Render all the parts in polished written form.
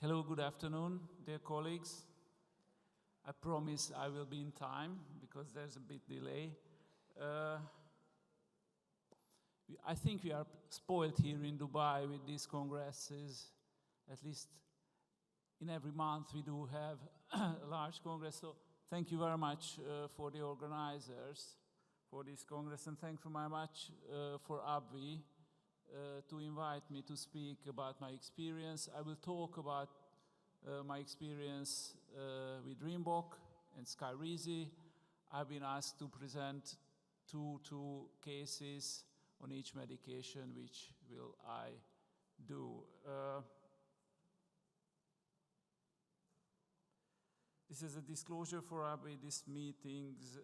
Hello, good afternoon, dear colleagues. I promise I will be in time because there's a bit delay. I think we are spoiled here in Dubai with these congresses. At least in every month we do have a large congress. So thank you very much for the organizers for this congress, and thank you very much for AbbVie to invite me to speak about my experience. I will talk about my experience with Rinvoq and Skyrizi. I've been asked to present two cases on each medication, which will I do. This is a disclosure for AbbVie, these meetings.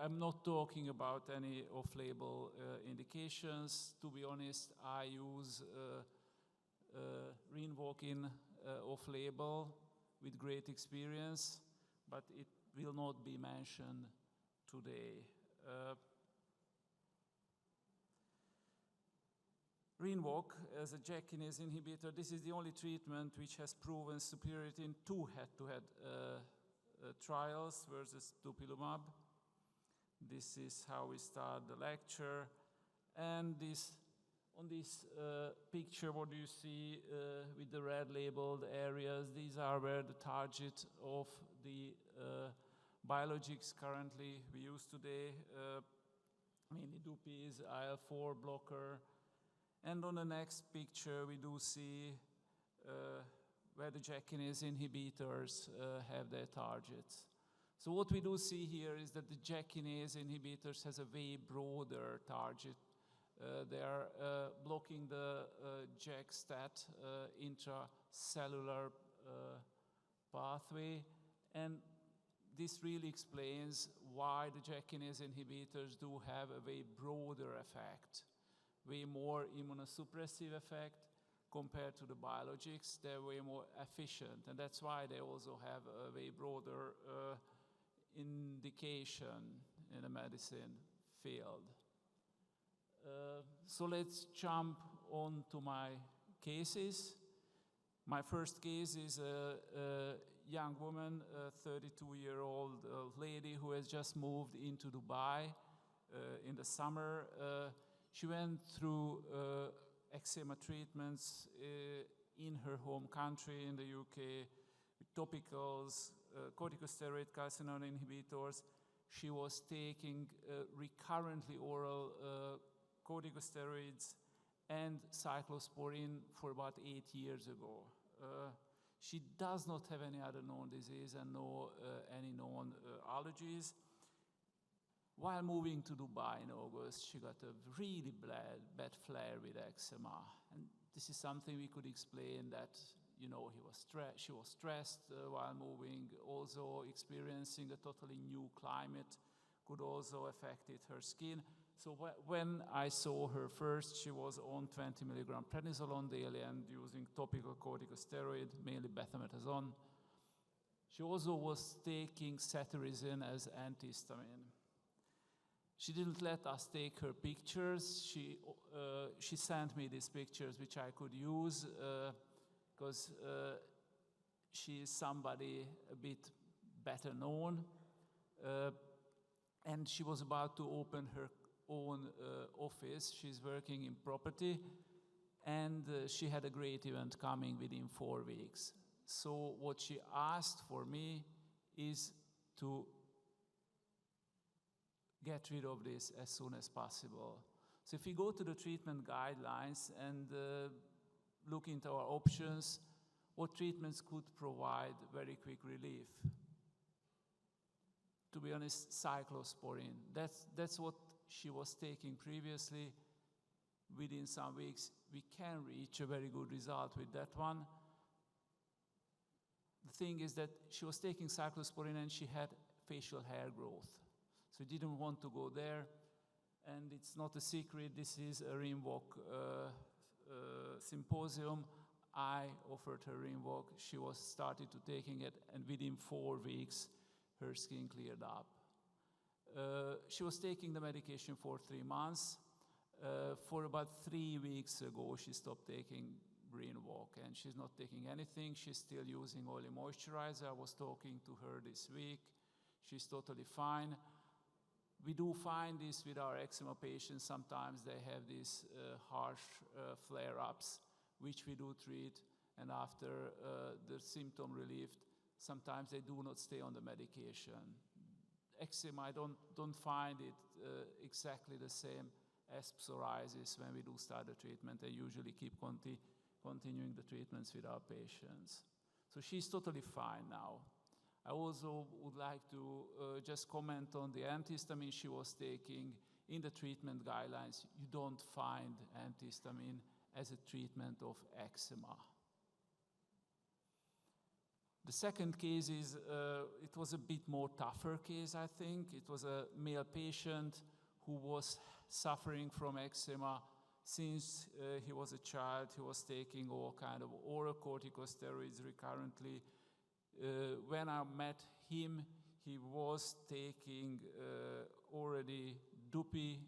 I'm not talking about any off-label indications. To be honest, I use Rinvoq in off-label with great experience, but it will not be mentioned today. Rinvoq as a JAK kinase inhibitor, this is the only treatment which has proven superiority in 2 head-to-head trials versus dupilumab. This is how we start the lecture. And on this picture, what do you see with the red labeled areas? These are where the target of the biologics currently we use today, mainly Dupis, IL-4 blocker. And on the next picture, we do see where the JAK kinase inhibitors have their targets. So what we do see here is that the JAK kinase inhibitors has a way broader target. They are blocking the JAK-STAT intracellular pathway, and this really explains why the JAK kinase inhibitors do have a way broader effect, way more immunosuppressive effect compared to the biologics. They're way more efficient, and that's why they also have a way broader indication in the medicine field. So let's jump on to my cases. My first case is a young woman, a 32-year-old lady who has just moved into Dubai in the summer. She went through eczema treatments in her home country in the UK, with topicals, corticosteroid calcineurin inhibitors. She was taking recurrently oral corticosteroids and cyclosporine for about 8 years ago. She does not have any other known disease and any known allergies. While moving to Dubai in August, she got a really bad flare with eczema. And this is something we could explain that, you know, she was stressed while moving, also experiencing a totally new climate could also affect her skin. So when I saw her first, she was on 20 milligram prednisolone daily and using topical corticosteroid, mainly beclomethasone. She also was taking cetirizine as antihistamine. She didn't let us take her pictures. She sent me these pictures, which I could use because she is somebody a bit better known. And she was about to open her own office. She's working in property, and she had a great event coming within 4 weeks. So what she asked for me is to get rid of this as soon as possible. So if we go to the treatment guidelines and look into our options, what treatments could provide very quick relief? To be honest, cyclosporine. That's what she was taking previously. Within some weeks, we can reach a very good result with that one. The thing is that she was taking cyclosporine and she had facial hair growth. So we didn't want to go there. And it's not a secret, this is a Rinvoq Symposium. I offered her Rinvoq. She was started to taking it, and within 4 weeks, her skin cleared up. She was taking the medication for 3 months. For about 3 weeks ago, she stopped taking Rinvoq. walk, and she's not taking anything. She's still using oily moisturizer. I was talking to her this week. She's totally fine. We do find this with our eczema patients. Sometimes they have these harsh flare-ups, which we do treat, and after the symptom relieved, sometimes they do not stay on the medication. Eczema, I don't find it exactly the same as psoriasis. When we do start the treatment, I usually keep continuing the treatments with our patients. So she's totally fine now. I also would like to just comment on the antihistamine she was taking. In the treatment guidelines, you don't find antihistamine as a treatment of eczema. The second case is, it was a bit more tougher case, I think. It was a male patient who was suffering from eczema since he was a child. He was taking all kind of oral corticosteroids recurrently. When I met him, he was taking already Dupi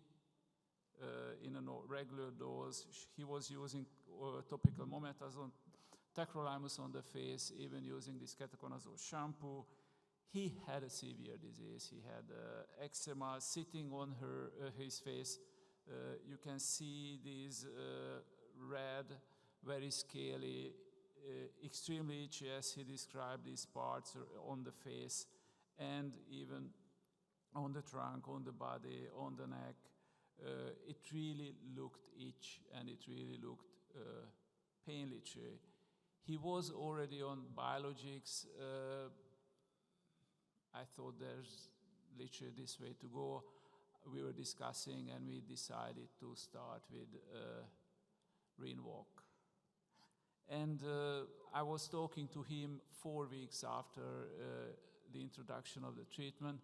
in a regular dose. He was using topical mometasone, tacrolimus on the face, even using this ketoconazole shampoo. He had a severe disease. He had eczema sitting on his face. You can see these red, very scaly, extremely itchy, as he described these parts on the face, and even on the trunk, on the body, on the neck. It really looked itchy, and it really looked pain itchy. He was already on biologics. I thought there's literally this way to go. We were discussing, and we decided to start with Rinvoq. And I was talking to him 4 weeks after the introduction of the treatment.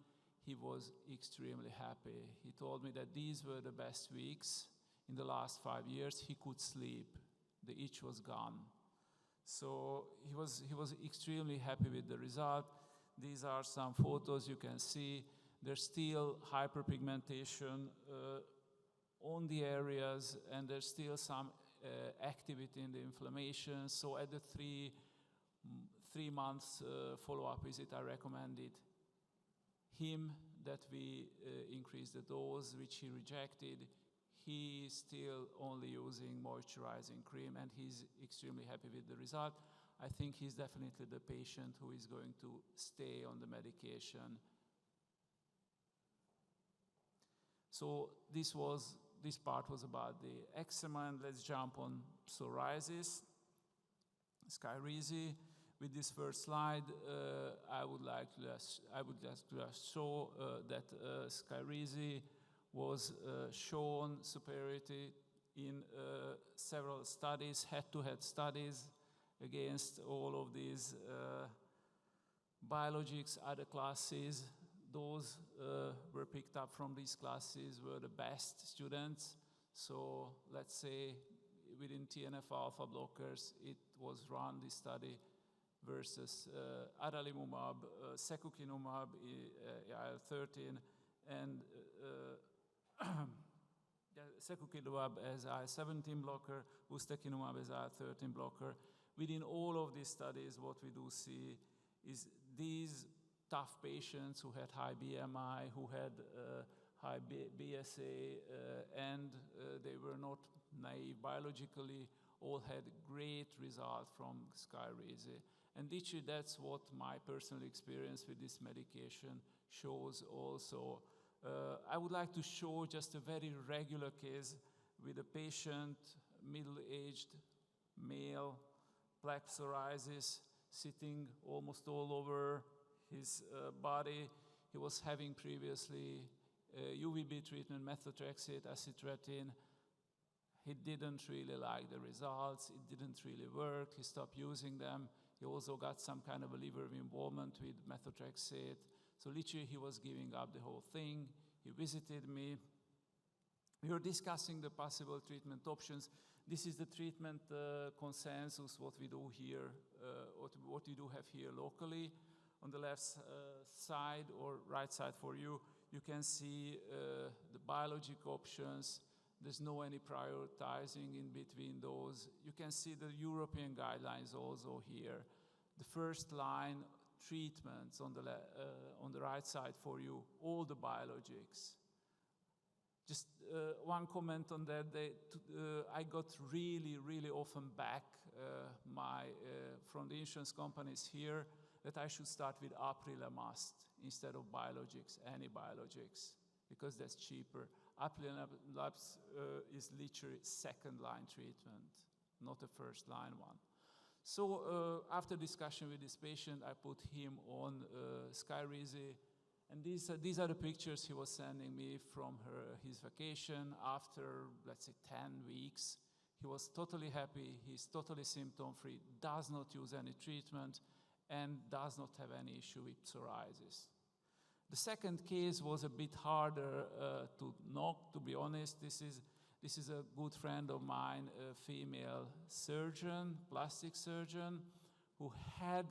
He was extremely happy. He told me that these were the best weeks in the last 5 years. He could sleep. The itch was gone. So he was extremely happy with the result. These are some photos you can see. There's still hyperpigmentation on the areas, and there's still some activity in the inflammation. So at the three months follow-up visit, I recommended him that we increase the dose, which he rejected. He is still only using moisturizing cream, and he's extremely happy with the result. I think he's definitely the patient who is going to stay on the medication. So this part was about the eczema, and let's jump on psoriasis. Skyrizi. With this first slide, I would just show that Skyrizi was shown superiority in several studies, head-to-head studies against all of these biologics, other classes. Those were picked up from these classes were the best students. So let's say within TNF-alpha blockers, it was run, this study, versus adalimumab, secukinumab, IL-13, and secukinumab as IL-17 blocker, ustekinumab as IL-13 blocker. Within all of these studies, what we do see is these tough patients who had high BMI, who had high BSA, and they were not naive biologically, all had great result from Skyrizi. And literally that's what my personal experience with this medication shows also. I would like to show just a very regular case with a patient, middle-aged male, plaque psoriasis, sitting almost all over his body. He was having previously UVB treatment, methotrexate, acitretin. He didn't really like the results. It didn't really work. He stopped using them. He also got some kind of a liver involvement with methotrexate. So literally he was giving up the whole thing. He visited me. We were discussing the possible treatment options. This is the treatment consensus, what we do here, what we do have here locally. On the left side or right side for you, you can see the biologic options. There's no any prioritizing in between those. You can see the European guidelines also here. The first line treatments on the right side for you, all the biologics. Just one comment on that, I got really, really often back from the insurance companies here that I should start with apremilast instead of biologics, any biologics, because that's cheaper. Apremilast is literally second line treatment, not a first line one. So after discussion with this patient, I put him on Skyrizi. And these are the pictures he was sending me from his vacation after, let's say, 10 weeks. He was totally happy, he's totally symptom-free, does not use any treatment, and does not have any issue with psoriasis. The second case was a bit harder to knock, to be honest. This is a good friend of mine, a female surgeon, plastic surgeon, who had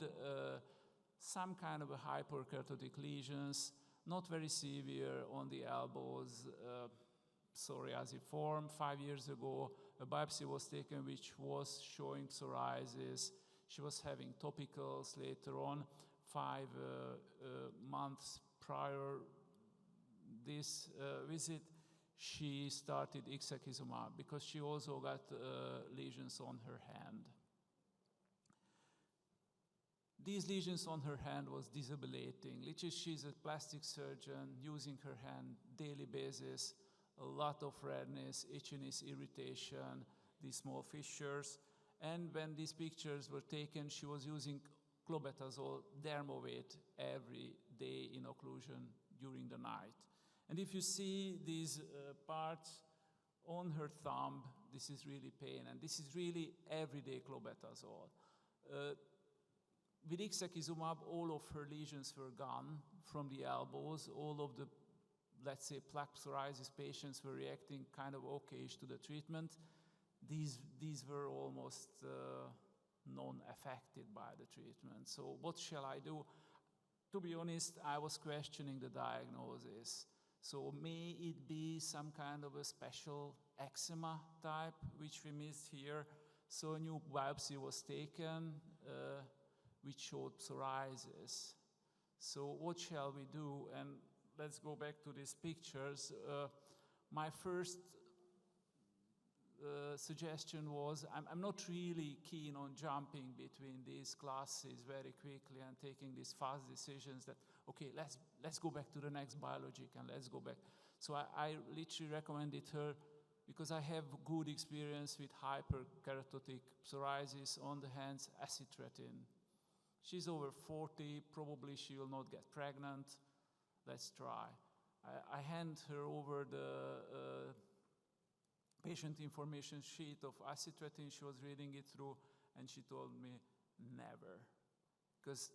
some kind of a hyperkeratotic lesions, not very severe on the elbows, psoriasiform. 5 years ago, a biopsy was taken which was showing psoriasis. She was having topicals later on. 5 months prior this visit, she started ixekizumab because she also got lesions on her hand. These lesions on her hand was disablating. Literally, she's a plastic surgeon using her hand daily basis, a lot of redness, itchiness, irritation, these small fissures. And when these pictures were taken, she was using clobetasol, Dermovate, every day in occlusion during the night. And if you see these parts on her thumb, this is really pain, and this is really everyday clobetasol. With ixekizumab, all of her lesions were gone from the elbows. All of the, let's say, plaque psoriasis patients were reacting kind of okay-ish to the treatment. These were almost non-affected by the treatment. So what shall I do? To be honest, I was questioning the diagnosis. So may it be some kind of a special eczema type, which we missed here. So a new biopsy was taken, which showed psoriasis. So what shall we do? And let's go back to these pictures. My first suggestion was, I'm not really keen on jumping between these classes very quickly and taking these fast decisions that, okay, let's go back to the next biologic and let's go back. So I literally recommended her, because I have good experience with hyperkeratotic psoriasis on the hands, acitretin. She's over 40, probably she will not get pregnant. Let's try. I hand her over the patient information sheet of acitretin. She was reading it through, and she told me, never. Because,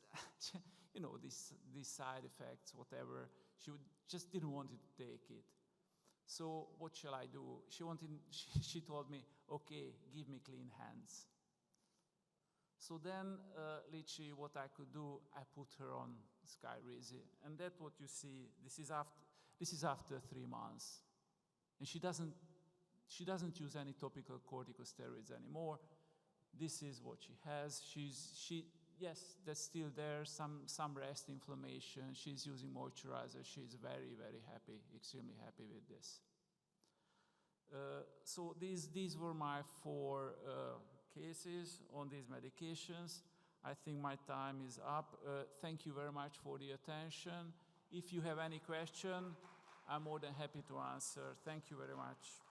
you know, these side effects, whatever, just didn't want to take it. So what shall I do? She told me, okay, give me clean hands. So then, literally, what I could do, I put her on Skyrizi, and that's what you see. This is after 3 months, and she doesn't use any topical corticosteroids anymore. This is what she has. Yes, that's still there. Some rest inflammation. She's using moisturizer. She's very, very happy, extremely happy with this. So these were my 4 cases on these medications. I think my time is up. Thank you very much for the attention. If you have any question, I'm more than happy to answer. Thank you very much.